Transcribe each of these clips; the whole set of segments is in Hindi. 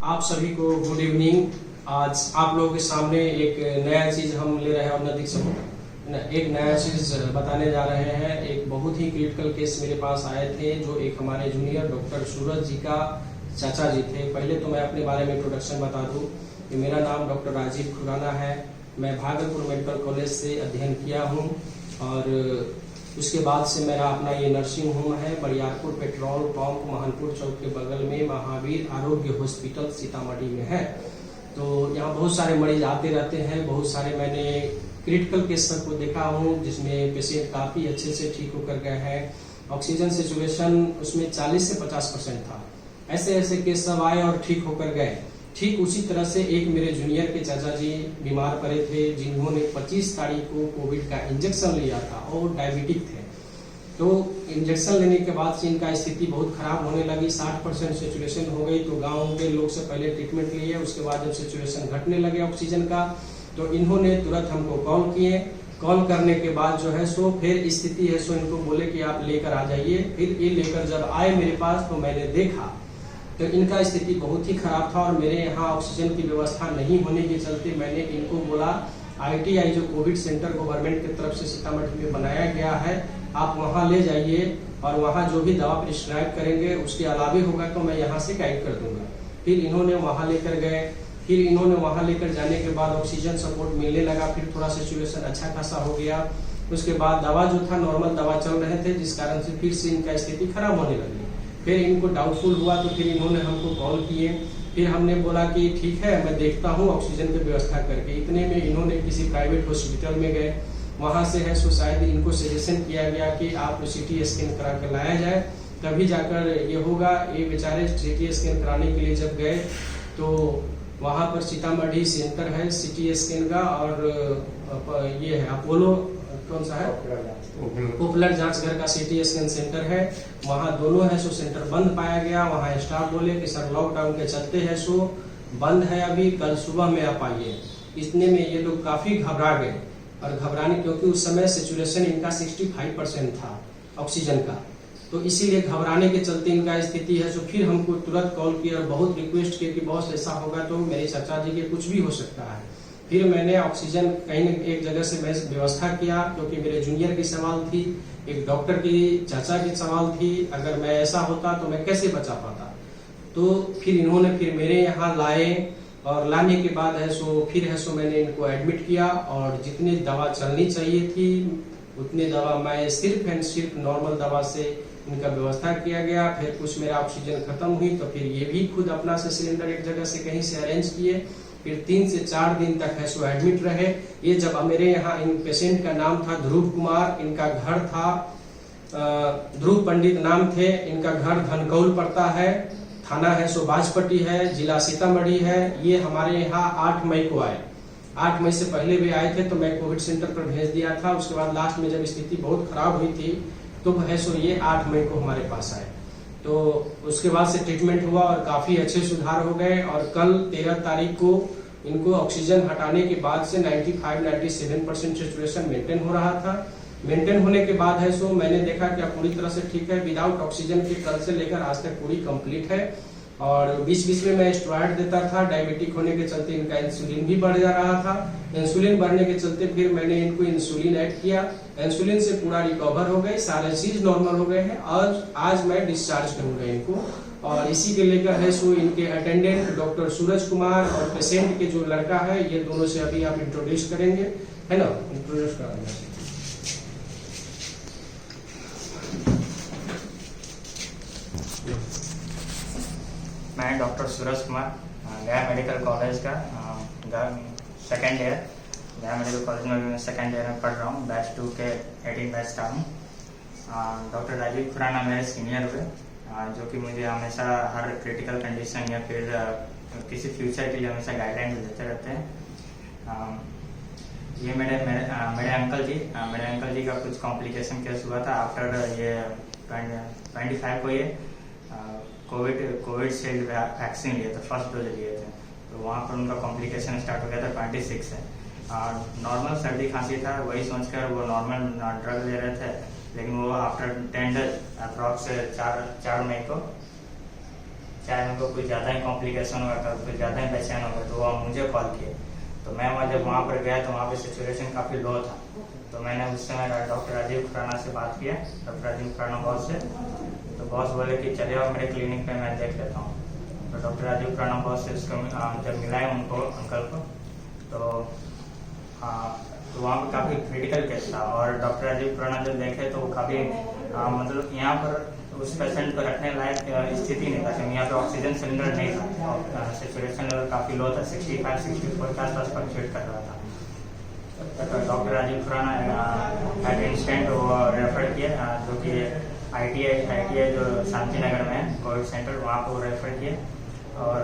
आप सभी को गुड इवनिंग। आज आप लोगों के सामने एक नया चीज हम ले रहे हैं और एक नया चीज बताने जा रहे हैं। एक बहुत ही क्रिटिकल केस मेरे पास आए थे, जो एक हमारे जूनियर डॉक्टर सूरज जी का चाचा जी थे। पहले तो मैं अपने बारे में इंट्रोडक्शन बता दूं कि मेरा नाम डॉक्टर राजीव खुराना है। मैं भागलपुर मेडिकल कॉलेज से अध्ययन किया हूं और उसके बाद से मेरा अपना ये नर्सिंग होम है बरियारपुर पेट्रोल पंप महानपुर चौक के बगल में महावीर आरोग्य हॉस्पिटल सीतामढ़ी में है। तो यहाँ बहुत सारे मरीज आते रहते हैं। बहुत सारे मैंने क्रिटिकल केस को देखा हूँ जिसमें पेशेंट काफ़ी अच्छे से ठीक होकर गए हैं। ऑक्सीजन सिचुएशन उसमें 40 से 50% था। ऐसे ऐसे केस सब आए और ठीक होकर गए। ठीक उसी तरह से एक मेरे जूनियर के चाचा जी बीमार पड़े थे, जिन्होंने 25 तारीख को कोविड का इंजेक्शन लिया था और डायबिटिक थे। तो इंजेक्शन लेने के बाद से इनका स्थिति बहुत खराब होने लगी। 60% सिचुएशन हो गई। तो गांव के लोग से पहले ट्रीटमेंट लिए, उसके बाद जब सिचुएशन घटने लगे ऑक्सीजन का, तो इन्होंने तुरंत हमको कॉल किए। कॉल करने के बाद जो है सो फिर स्थिति है सो इनको बोले कि आप लेकर आ जाइए। फिर ये लेकर जब आए मेरे पास तो मैंने देखा तो इनका स्थिति बहुत ही खराब था और मेरे यहाँ ऑक्सीजन की व्यवस्था नहीं होने के चलते मैंने इनको बोला ITI जो कोविड सेंटर गवर्नमेंट की तरफ से सीतामढ़ी में बनाया गया है, आप वहाँ ले जाइए और वहाँ जो भी दवा प्रिस्क्राइब करेंगे उसके अलावे होगा तो मैं यहाँ से गाइड कर दूंगा। फिर इन्होंने वहाँ लेकर गए। फिर इन्होंने वहाँ लेकर जाने के बाद ऑक्सीजन सपोर्ट मिलने लगा। फिर थोड़ा सिचुएशन अच्छा खासा हो गया। उसके बाद दवा जो था नॉर्मल दवा चल रहे थे, जिस कारण से फिर से इनका स्थिति खराब होने लगी। फिर इनको डाउटफुल हुआ तो फिर इन्होंने हमको कॉल किए। फिर हमने बोला कि ठीक है मैं देखता हूँ ऑक्सीजन की व्यवस्था करके। इतने में इन्होंने किसी प्राइवेट हॉस्पिटल में गए। वहाँ से है सो शायद इनको सजेशन किया गया कि आप CT स्कैन करा कर लाया जाए, तभी जाकर ये होगा। ये बेचारे CT स्कैन कराने के लिए जब गए तो वहाँ पर सीतामढ़ी सेंटर है CT स्कैन का और ये है अपोलो कौन सा है पॉपुलर जांच घर का CT स्कैन सेंटर है। वहाँ दोनों है सो सेंटर बंद पाया गया। वहाँ स्टाफ बोले कि सर लॉकडाउन के चलते है सो बंद है, अभी कल सुबह में आप आइए। इतने में ये लोग काफी घबरा गए और घबराने क्योंकि उस समय सिचुएशन इनका 65% था ऑक्सीजन का, तो इसीलिए घबराने के चलते इनका स्थिति है सो फिर हमको तुरंत कॉल किया और बहुत रिक्वेस्ट किया कि बॉस ऐसा होगा तो मेरे चाचा जी के कुछ भी हो सकता है। फिर मैंने ऑक्सीजन कहीं एक जगह से मैं व्यवस्था किया, क्योंकि मेरे जूनियर की सवाल थी, एक डॉक्टर की चाचा की सवाल थी। अगर मैं ऐसा होता तो मैं कैसे बचा पाता। तो फिर इन्होंने फिर मेरे यहाँ लाए और लाने के बाद है सो मैंने इनको एडमिट किया और जितनी दवा चलनी चाहिए थी उतनी दवा मैं सिर्फ एंड सिर्फ नॉर्मल दवा से इनका व्यवस्था किया गया। फिर कुछ मेरा ऑक्सीजन खत्म हुई तो फिर ये भी खुद अपना से सिलेंडर एक जगह से कहीं से अरेंज किए। फिर 3 से 4 दिन तक है सो एडमिट रहे। ये जब मेरे यहाँ इन पेशेंट का नाम था ध्रुव कुमार, इनका घर था ध्रुव पंडित नाम थे। इनका घर धनकौल पड़ता है, थाना है सो बाजपट्टी है, जिला सीतामढ़ी है। ये हमारे यहाँ 8 मई को आए। 8 मई से पहले भी आए थे तो मैं कोविड सेंटर पर भेज दिया था। उसके बाद लास्ट में जब स्थिति बहुत खराब हुई थी तो है सो ये 8 मई को हमारे पास आए। तो उसके बाद से ट्रीटमेंट हुआ और काफी अच्छे सुधार हो गए और कल 13 तारीख को इनको ऑक्सीजन हटाने के बाद से 95-97% सिचुएशन मेंटेन हो रहा था। मेंटेन होने के बाद है सो मैंने देखा कि अब पूरी तरह से ठीक है। विदाउट ऑक्सीजन के कल से लेकर आज तक पूरी कंप्लीट है। और बीच बीच में मैं स्टेरॉइड देता था। डायबिटिक होने के चलते इनका इंसुलिन भी बढ़ जा रहा था। इंसुलिन बढ़ने के चलते फिर मैंने इनको इंसुलिन ऐड किया। इंसुलिन से पूरा रिकवर हो गए, सारे चीज नॉर्मल हो गए हैं और आज मैं डिस्चार्ज करूंगा इनको। और इसी के लेकर है सो इनके अटेंडेंट डॉक्टर सूरज कुमार और पेशेंट के जो लड़का है, ये दोनों से अभी आप इंट्रोड्यूस करेंगे, है ना? इंट्रोड्यूस करेंगे। मैं डॉक्टर सूरज कुमार गया मेडिकल कॉलेज का सेकेंड ईयर, गया मेडिकल कॉलेज में सेकेंड ईयर में पढ़ रहा हूँ। बैच 2 के 18 बैच था हूँ। डॉक्टर राजीव खुराना मेरे सीनियर हुए, जो कि मुझे हमेशा हर क्रिटिकल कंडीशन या फिर किसी फ्यूचर के लिए हमेशा गाइडलाइन देते रहते हैं। ये मेरे अंकल जी का कुछ कॉम्प्लिकेशन केस हुआ था आफ्टर ये 25 को ये कोविड शील्ड वैक्सीन लिए थे, फर्स्ट डोज लिए थे। तो वहाँ पर उनका कॉम्प्लिकेशन स्टार्ट हो गया था 26 से। नॉर्मल सर्दी खांसी था, वही सोचकर वो नॉर्मल ड्रग ले रहे थे, लेकिन वो आफ्टर 10 डेज अप्रॉक्स 4 मई को चाहे उनको कुछ ज़्यादा ही कॉम्प्लिकेशन हुआ था, कुछ ज़्यादा ही बेचैन हो गए, तो वो मुझे कॉल किए। तो मैं जब वहाँ पर गया तो वहाँ पे सिचुएशन काफ़ी लो था। तो मैंने उस समय डॉक्टर राजीव खुराना से बात किया, डॉक्टर राजीव खुराना बॉस से। तो बॉस बोले कि चले आओ मेरे क्लिनिक पे, मैं देख लेता हूँ। तो डॉक्टर राजीव खुराना बॉस से उसको जब मिलाए उनको, अंकल को, तो वहाँ पर काफ़ी क्रिटिकल केस था। और डॉक्टर राजीव खुराना जब देखे तो काफ़ी मतलब यहाँ पर उस पेशेंट को रखने लायक स्थिति नहीं था, क्योंकि यहाँ पे ऑक्सीजन सिलेंडर नहीं था और सेचुरेशन लेवल काफ़ी लो था, 65-64 के आसपास फ्लक्चुएट कर रहा था। तो doctor Rajiv Khurana at instant वो रेफर किए, जो कि ITI जो शांति नगर में है कोविड सेंटर, वहाँ पर वो रेफर किए। और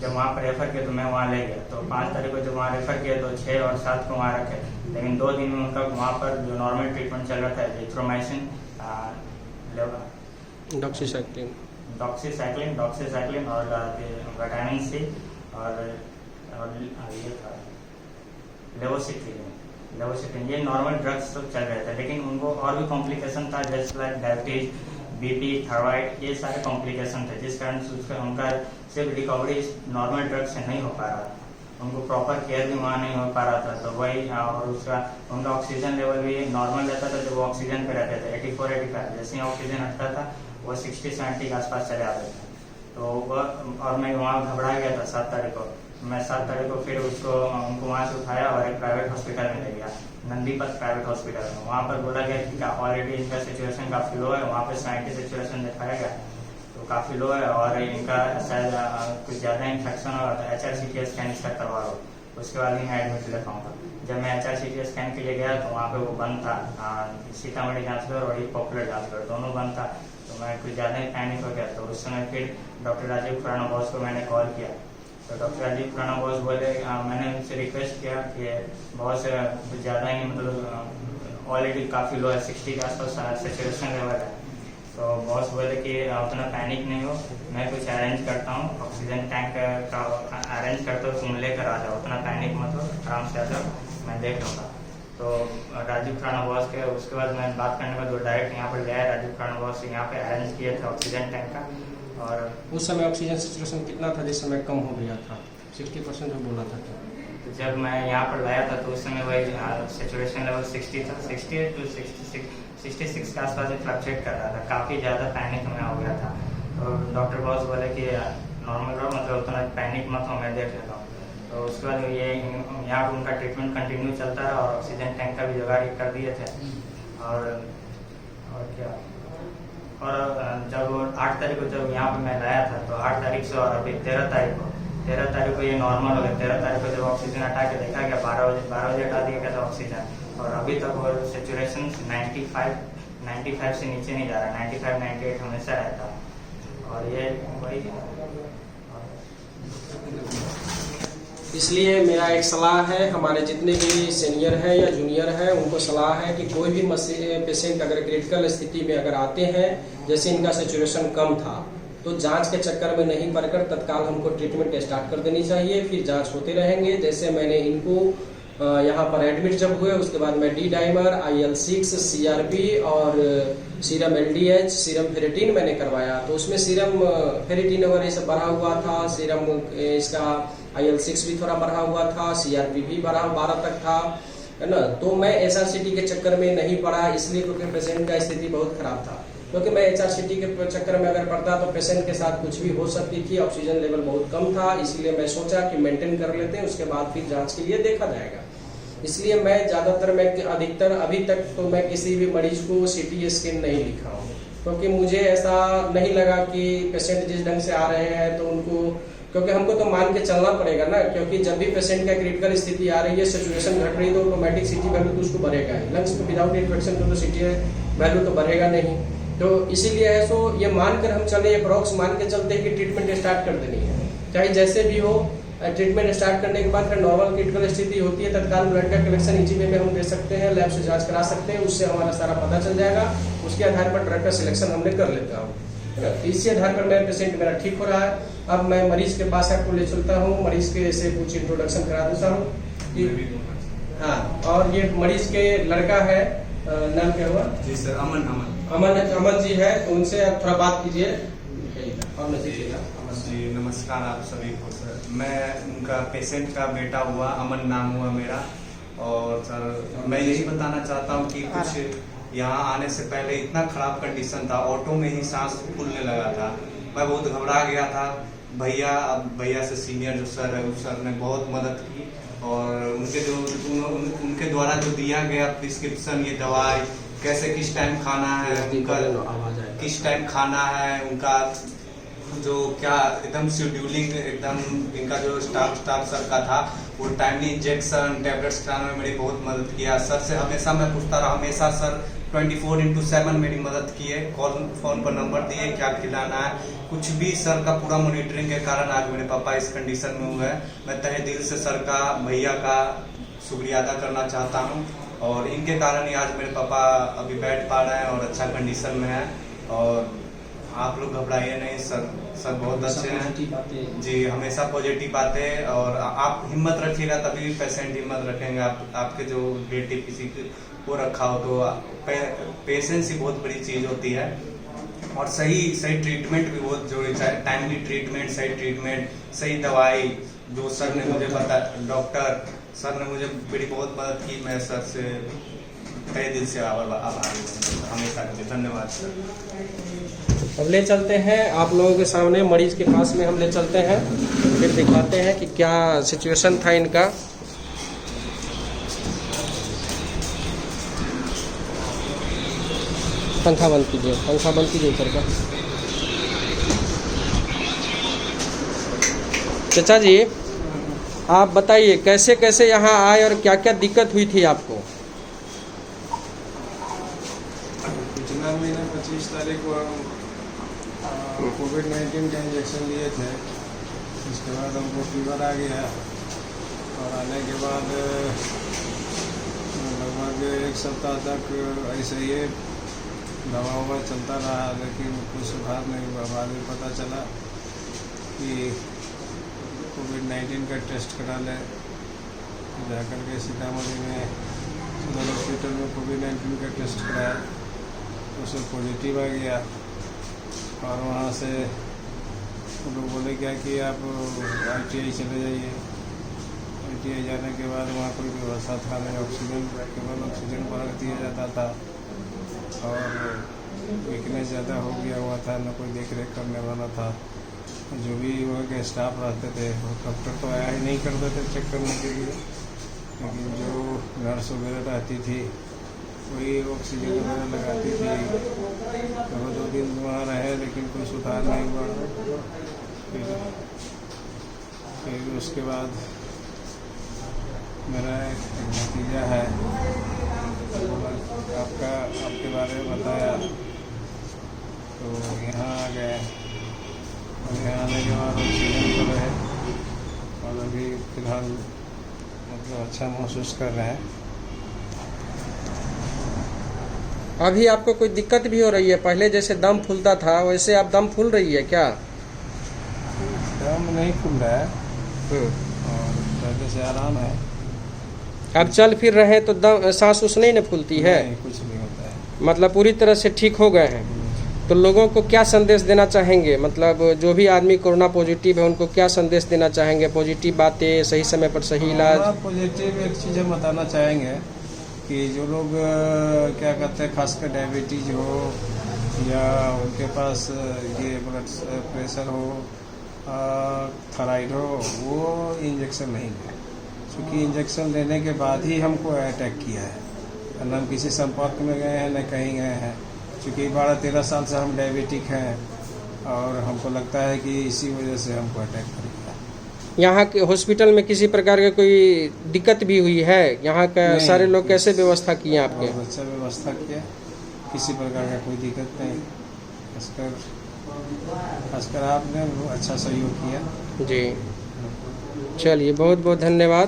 जब वहाँ पर रेफर किया तो मैं वहाँ ले गया। तो 5 तारीख को जब वहाँ रेफर किया तो 6 और 7 को वहाँ रखे, लेकिन 2 दिन में उनका वहाँ पर जो नॉर्मल ट्रीटमेंट चल रहा था, एजिथ्रोमाइसिन, डॉक्सीसाइक्लिन और विटामिन C और ये था लेवोसिट्रिन, ये नॉर्मल ड्रग्स तो चल रहे थे। लेकिन उनको और भी कॉम्प्लिकेशन था, जैसे लाइक डायबिटीज, BP, थायराइड, ये सारे कॉम्प्लिकेशन थे, जिस कारण से उनका सिर्फ रिकवरी नॉर्मल ड्रग से नहीं हो पा रहा था। उनको प्रॉपर केयर भी वहाँ नहीं हो पा रहा था। तो वही और उसका उनका ऑक्सीजन लेवल भी नॉर्मल रहता था जब वो ऑक्सीजन पे रहते थे, 84-85। जैसे ही ऑक्सीजन हटता था वो 60-70 के आसपास चले आते थे। तो वह और मैं वहाँ घबरा गया था 7 तारीख को। मैं 7 तारीख को फिर उनको वहाँ से उठाया और एक प्राइवेट हॉस्पिटल में ले गया, नंदीपत प्राइवेट हॉस्पिटल में। वहाँ पर बोला गया कि ऑलरेडी इनका सिचुएशन काफ़ी लो है, वहाँ पर 90 सिचुएशन दिखाया गया तो काफ़ी लो है और इनका शायद कुछ ज़्यादा इन्फेक्शन होगा, तो HRCT स्कैन इसका करवा लो, उसके बाद ही मैं एडमिट ले पाऊँगा। जब मैं HRCT स्कैन के लिए गया तो वहाँ पे वो बंद था, सीतामढ़ी जांचघर और पॉपुलर जांचघर दोनों बंद था। तो मैं कुछ ज़्यादा ही पैनिक हो गया। तो उस समय फिर डॉक्टर राजीव खुराना बॉस को मैंने कॉल किया। तो डॉक्टर राजीव खुराना बॉस बोले, मैंने उनसे रिक्वेस्ट किया कि बॉस कुछ ज़्यादा ही मतलब ऑलरेडी काफ़ी लो है, 60 के आसपास सेचुरेशन लेवल है। तो बॉस बोले कि उतना पैनिक नहीं हो, मैं कुछ अरेंज करता हूँ, ऑक्सीजन टैंक का अरेंज करता हूँ, तुम लेकर आ जाओ, उतना पैनिक मत हो, आराम से आ जाओ, मैं देख लूँगा। तो राजीव खुराना बॉस के उसके बाद मैं बात करने के बाद डायरेक्ट यहाँ पर ले आया। राजीव खुराना बॉस यहाँ पे अरेंज किए थे ऑक्सीजन टैंक का। और उस समय ऑक्सीजन सिचुएशन कितना था जिस समय कम हो गया था? 60% जो बोला था। तो जब मैं यहाँ पर लाया था तो उस समय वही सिचुएशन लेवल 60 था, 60 to 66 के आसपास फ्लक्चुएट कर रहा था। काफ़ी ज़्यादा पैनिक में हो गया था। तो डॉक्टर बॉस बोले कि नॉर्मल रहो, मतलब उतना पैनिक मत हो, मैं देख लेता हूँ। तो उसके बाद ये यहाँ पर उनका ट्रीटमेंट कंटिन्यू चलता रहा और ऑक्सीजन टैंक का भी जुगाड़ कर दिए थे। और क्या, और जब 8 तारीख को जब यहाँ पर मैं लाया था तो 8 तारीख से और अभी 13 तारीख को ये नॉर्मल हो गया। 13 तारीख को जब ऑक्सीजन हटा के देखा गया, 12 बजे हटा दिया गया था ऑक्सीजन, और अभी तक वो सेचुरेशन 95 से नीचे नहीं जा रहा, 95-98 हमेशा रहता है। और ये वही इसलिए मेरा एक सलाह है, हमारे जितने भी सीनियर हैं या जूनियर हैं उनको सलाह है कि कोई भी पेशेंट अगर क्रिटिकल स्थिति में अगर आते हैं, जैसे इनका सिचुएशन कम था, तो जांच के चक्कर में नहीं पड़कर तत्काल हमको ट्रीटमेंट स्टार्ट कर देनी चाहिए। फिर जांच होते रहेंगे। जैसे मैंने इनको यहाँ पर एडमिट जब हुए उसके बाद मैं D डाइमर, IL-6, CRP और सीरम LDH, सीरम फेरेटिन मैंने करवाया। तो उसमें सीरम फेरेटिन वगैरह सब बढ़ा हुआ था, सीरम इसका IL-6 भी थोड़ा बढ़ा हुआ था, CRP भी 12 तक था, है ना। तो मैं HRCT के चक्कर में नहीं पड़ा, इसलिए क्योंकि पेशेंट का स्थिति बहुत खराब था। क्योंकि मैं HRCT के चक्कर में अगर पड़ता तो पेशेंट के साथ कुछ भी हो सकती थी, ऑक्सीजन लेवल बहुत कम था। इसलिए मैं सोचा कि मेंटेन कर लेते हैं, उसके बाद फिर जांच के लिए देखा जाएगा। इसलिए मैं अधिकतर अभी तक तो मैं किसी भी मरीज को CT स्कैन नहीं लिखा हूँ, क्योंकि मुझे ऐसा नहीं लगा कि पेशेंट जिस ढंग से आ रहे हैं तो उनको, क्योंकि हमको तो मान के चलना पड़ेगा ना, क्योंकि जब भी पेशेंट का क्रिटिकल स्थिति आ रही है, सिचुएशन घट रही है, तो ऑटोमेटिक CT वैल्यू तो उसको बढ़ेगा ही। लंग्स को विदाउट इन्फेक्शन तो CT वैल्यू तो बढ़ेगा नहीं। तो इसीलिए है सो ये मानकर हम चले, अप्रॉक्स मान के चलते हैं कि ट्रीटमेंट स्टार्ट कर देनी है, चाहे जैसे भी हो। ट्रीटमेंट स्टार्ट करने के बाद फिर नॉर्मल क्रिटिकल स्थिति होती है, तत्काल ब्लड का कलेक्शन ECG में हम दे सकते हैं, लैब से जांच करा सकते हैं, उससे हमारा सारा पता चल जाएगा। उसके आधार पर ड्रग का सिलेक्शन हमने कर लेता हूँ, इसी आधार पर मेरा पेशेंट मेरा ठीक हो रहा है। अब मैं मरीज के पास आपको ले चलता हूँ, मरीज के से कुछ इंट्रोडक्शन करा देता हूँ। हाँ, और ये मरीज के लड़का है, नाम क्या हुआ? जी सर, अमन जी है, तो उनसे आप थोड़ा बात कीजिए और नजदीक नमस्कार आप सभी को सर। मैं उनका पेशेंट का बेटा हुआ, अमन नाम हुआ मेरा। और सर मैं यही बताना चाहता हूँ कि कुछ यहाँ आने से पहले इतना खराब कंडीशन था, ऑटो में ही सांस फूलने लगा था। मैं बहुत घबरा गया था। भैया से सीनियर जो सर है, उस सर ने बहुत मदद की। और उनके द्वारा जो दिया गया प्रिस्क्रिप्शन, ये दवाई कैसे किस टाइम खाना है, उनका किस टाइम खाना है, उनका जो क्या एकदम शेड्यूलिंग, एकदम इनका जो स्टाफ सर का था, वो टाइमली इंजेक्शन टैबलेट्स कराने में मेरी बहुत मदद किया। सर से हमेशा मैं पूछता रहा, हमेशा सर 24/7 मेरी मदद किए। फोन पर नंबर दिए क्या खिलाना है, कुछ भी सर का पूरा मॉनिटरिंग के कारण आज मेरे पापा इस कंडीशन में हुए हैं। मैं तहे दिल से सर का, भैया का शुक्रिया अदा करना चाहता हूँ। और इनके कारण ही आज मेरे पापा अभी बैठ पा रहे हैं और अच्छा कंडीशन में है। और आप लोग घबराइए नहीं, सर बहुत अच्छे हैं जी, हमेशा पॉजिटिव बातें। और आप हिम्मत रखिएगा तभी पेशेंट हिम्मत रखेंगे। आपके जो रिलेटिव किसी को रखा हो तो पेशेंस ही बहुत बड़ी चीज़ होती है। और सही ट्रीटमेंट भी बहुत जरूरी है। टाइमली ट्रीटमेंट, सही ट्रीटमेंट, सही दवाई जो सर ने मुझे डॉक्टर सर ने मुझे मेरी बहुत मदद की। मैं सर से तहे दिल से आभारी हूँ हमेशा के लिए। धन्यवाद सर। अब ले चलते हैं आप लोगों के सामने, मरीज के पास में हम ले चलते हैं, फिर दिखाते हैं कि क्या सिचुएशन था इनका। पंखा बंद कीजिए सर का। चाचा जी आप बताइए कैसे कैसे यहाँ आए और क्या क्या दिक्कत हुई थी आपको? पिछला महीना 25 तारीख को हम कोविड-19 का इंजेक्शन लिए थे। उसके बाद हमको फीवर आ गया और आने के बाद लगभग 1 सप्ताह तक ऐसे ही दवा चलता रहा, लेकिन कुछ सुधार नहीं हुआ। बाद में पता चला कि कोविड-19 का टेस्ट करा लें। जाकर के सीतामढ़ी में सदर हॉस्पिटल में कोविड-19 का टेस्ट कराया, उसमें पॉजिटिव आ गया। और वहाँ से वो लोग बोले क्या कि आप ITI चले जाइए। ITI जाने के बाद वहाँ कोई व्यवस्था था नहीं, केवल ऑक्सीजन पर रख दिया जाता था। और वीकनेस ज़्यादा हो गया हुआ था, न कोई देख रेख करने वाला था। जो भी वहाँ के स्टाफ रहते थे, वो डॉक्टर तो आया ही नहीं करते थे चेक करने के लिए, लेकिन जो नर्स वगैरह रहती थी वही ऑक्सीजन वगैरह लगाती थी। तो 2 दिन वहाँ रहे, लेकिन कोई सुधार नहीं हुआ। फिर उसके बाद मेरा एक नतीजा है, आपके बारे में बताया, तो यहाँ आ गए। और यहाँ आने के बाद ऑक्सीजन पर रहे और अभी फिलहाल मतलब अच्छा महसूस कर रहे हैं। अभी आपको कोई दिक्कत भी हो रही है? पहले जैसे दम फूलता था वैसे आप दम फूल रही है क्या? दम नहीं फूल रहा है और पहले से आराम है। अब चल फिर रहे तो दम सांस उस नहीं फूलती है? नहीं, कुछ नहीं होता है। मतलब पूरी तरह से ठीक हो गए हैं। तो लोगों को क्या संदेश देना चाहेंगे? मतलब जो भी आदमी कोरोना पॉजिटिव है उनको क्या संदेश देना चाहेंगे? पॉजिटिव बातें, सही समय पर सही इलाज। पॉजिटिव एक चीज़ हम बताना चाहेंगे कि जो लोग क्या कहते हैं, खासकर डायबिटीज हो या उनके पास ये ब्लड प्रेशर हो, थायराइड हो, वो इंजेक्शन नहीं लें। क्योंकि इंजेक्शन लेने के बाद ही हमको अटैक किया है, न हम किसी संपर्क में गए हैं न कहीं गए हैं। क्योंकि 12-13 साल से हम डायबिटिक हैं और हमको लगता है कि इसी वजह से हमको अटैक कर गया। यहाँ के हॉस्पिटल में किसी प्रकार का कोई दिक्कत भी हुई है? यहाँ का सारे लोग कैसे व्यवस्था किए आपके? बहुत अच्छा व्यवस्था किया, किसी प्रकार का कोई दिक्कत नहीं। खासकर आपने अच्छा सहयोग किया जी। चलिए बहुत बहुत धन्यवाद।